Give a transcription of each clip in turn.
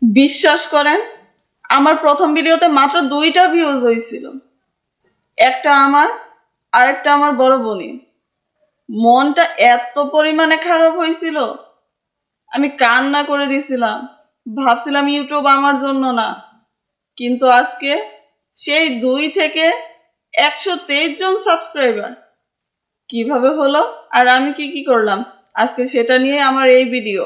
বিশ্বাস করেন, আমার প্রথম ভিডিওতে মাত্র 2টা ভিউজ হয়েছিল। একটা আমার, আরেকটা আমার বড় বোনের। মনটা এত পরিমাণে খারাপ হয়েছিল, আমি কান্না করে দিছিলাম। ভাবছিলাম ইউটিউব আমার জন্য না, কিন্তু আজকে সেই 2 থেকে 123 জন সাবস্ক্রাইবার কিভাবে হলো, আর আমি কি করলাম, আজকে সেটা নিয়ে আমার এই ভিডিও।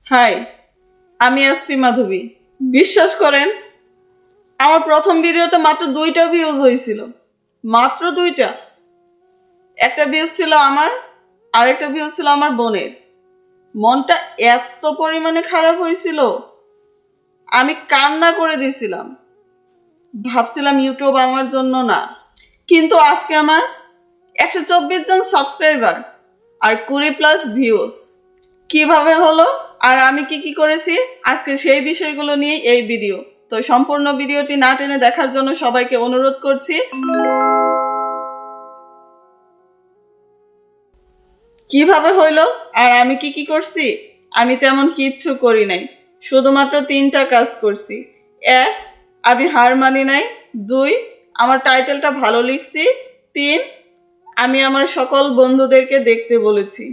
হাই, আমি এসপি মাধবী। বিশ্বাস করেন, আমার প্রথম ভিডিওতে মাত্র 2টা ভিউজ হয়েছিল। মাত্র 2টা। একটা ভিউজ ছিল আমার, আরেকটা ভিউজ ছিল আমার বোনের। মনটা এত পরিমাণে খারাপ হয়েছিল, আমি কান্না করে দিয়েছিলাম। ভাবছিলাম ইউটিউব আমার জন্য না, কিন্তু আজকে আমার 124 জন সাবস্ক্রাইবার আর 20+ ভিউজ। কিভাবে হলো আর আমি কি করেছি, আজকে সেই বিষয়গুলো নিয়ে এই ভিডিও। তো সম্পূর্ণ ভিডিওটি না টেনে দেখার জন্য সবাইকে অনুরোধ করছি। কিভাবে হইলো আর আমি কি করছি, আমি তেমন কিচ্ছু করি নাই, শুধুমাত্র 3টা কাজ করছি। 1, আমি হার মানি নাই। 2, আমার টাইটেলটা ভালো লিখছি। 3, আমি আমার সকল বন্ধুদেরকে দেখতে বলেছি।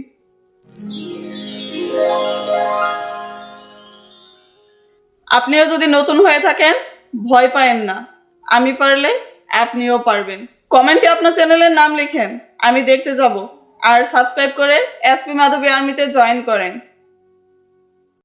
আপনিও যদি নতুন হয়ে থাকেন, ভয় পায়েন না, আমি পারলে আপনিও পারবেন। কমেন্টে আপনার চ্যানেলের নাম লিখেন, আমি দেখতে যাব। আর সাবস্ক্রাইব করে এসপি মাধবী আর্মিতে জয়েন করেন।